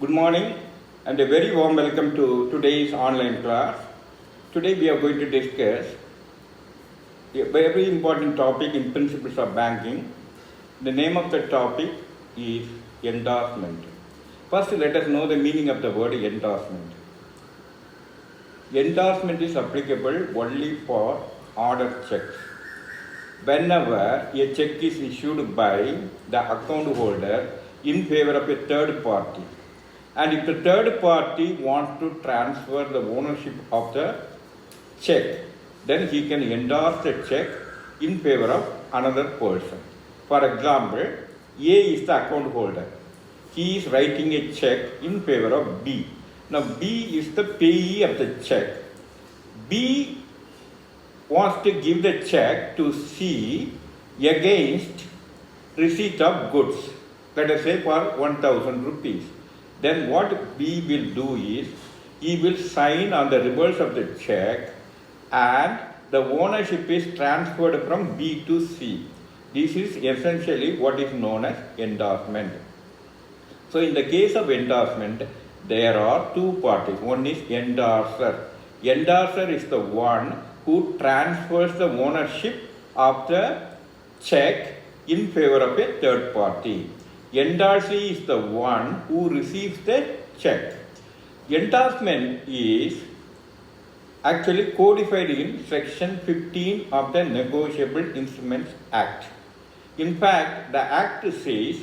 Good morning and a very warm welcome to today's online class. Today we are going to discuss a very important topic in principles of banking. The name of the topic is endorsement. First, let us know the meaning of the word endorsement. Endorsement is applicable only for order checks. Whenever a check is issued by the account holder in favor of a third party, and if the third party wants to transfer the ownership of the check, then he can endorse the check in favor of another person. For example, A is the account holder. He is writing a check in favor of B. Now B is the payee of the check. B wants to give the check to C against receipt of goods, let us say for 1,000 rupees. Then what B will do is, he will sign on the reverse of the check and the ownership is transferred from B to C. This is essentially what is known as endorsement. So in the case of endorsement, there are two parties. One is endorser. Endorser is the one who transfers the ownership of the check in favor of a third party. Endorsee is the one who receives the check. Endorsement is actually codified in section 15 of the Negotiable Instruments Act. In fact, the Act says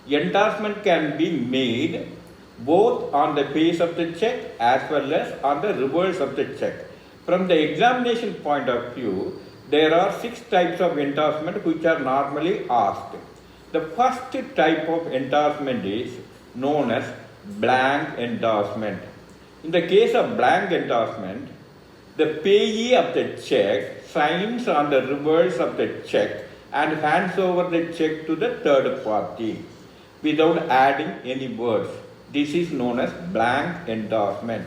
endorsement can be made both on the face of the check as well as on the reverse of the check. From the examination point of view, there are 6 types of endorsement which are normally asked. The first type of endorsement is known as blank endorsement. In the case of blank endorsement, the payee of the check signs on the reverse of the check and hands over the check to the third party without adding any words. This is known as blank endorsement.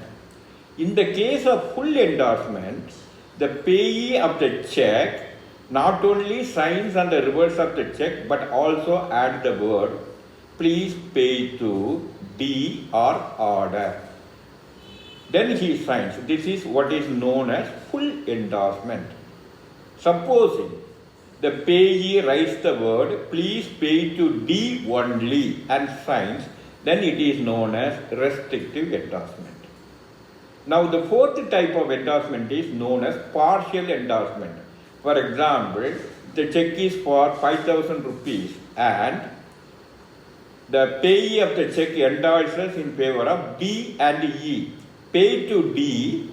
In the case of full endorsement, the payee of the check not only signs on the reverse of the check but also adds the word, please pay to D or order. Then he signs. This is what is known as full endorsement. Supposing the payee writes the word, please pay to D only and signs, then it is known as restrictive endorsement. Now the fourth type of endorsement is known as partial endorsement. For example, the check is for 5,000 rupees and the payee of the check endorses in favor of D and E. Pay to D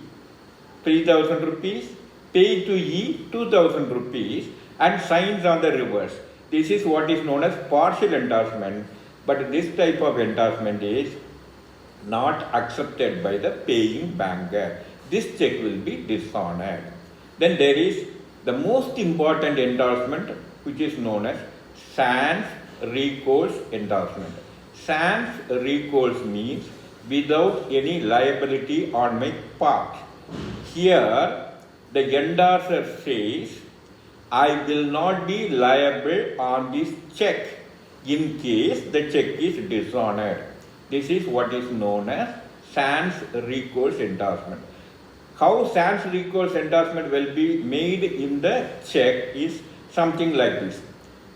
3,000 rupees, pay to E 2,000 rupees and signs on the reverse. This is what is known as partial endorsement, but this type of endorsement is not accepted by the paying banker. This check will be dishonored. Then there is the most important endorsement, which is known as sans recourse endorsement. Sans recourse means without any liability on my part. Here, the endorser says, I will not be liable on this check in case the check is dishonored. This is what is known as sans recourse endorsement. How sans recourse endorsement will be made in the check is something like this.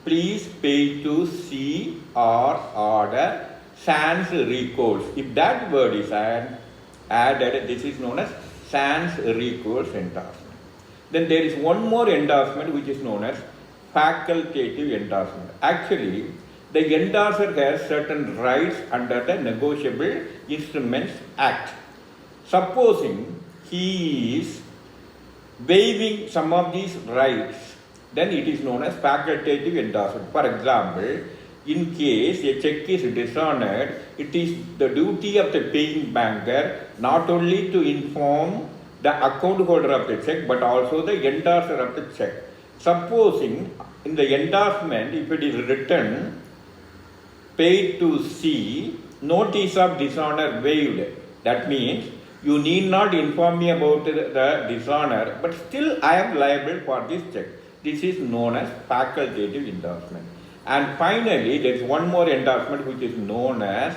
Please pay to C or order sans recourse. If that word is added, this is known as sans recourse endorsement. Then there is one more endorsement which is known as facultative endorsement. Actually, the endorser has certain rights under the Negotiable Instruments Act. Supposing he is waiving some of these rights, then it is known as facultative endorsement. For example, in case a check is dishonored, it is the duty of the paying banker not only to inform the account holder of the check but also the endorser of the check. Supposing in the endorsement, if it is written, paid to C, notice of dishonor waived. That means you need not inform me about the dishonor, but still I am liable for this check. This is known as facultative endorsement. And finally, there is one more endorsement which is known as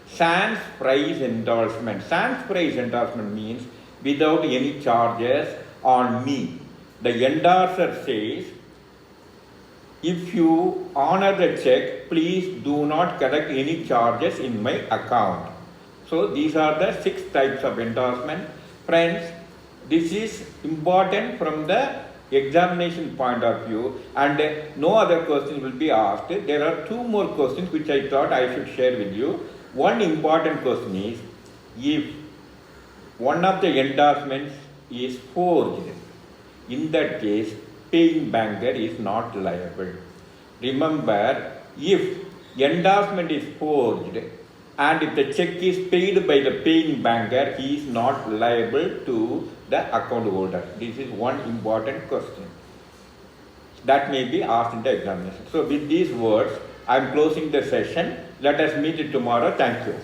sans price endorsement. Sans price endorsement means without any charges on me. The endorser says, if you honor the check, please do not collect any charges in my account. So these are the 6 types of endorsement. Friends, this is important from the examination point of view, and no other question will be asked. There are 2 more questions which I thought I should share with you. One important question is, if one of the endorsements is forged, in that case, paying banker is not liable. Remember, if endorsement is forged and if the check is paid by the paying banker, he is not liable to the account holder. This is one important question that may be asked in the examination. So with these words, I am closing the session. Let us meet tomorrow. Thank you.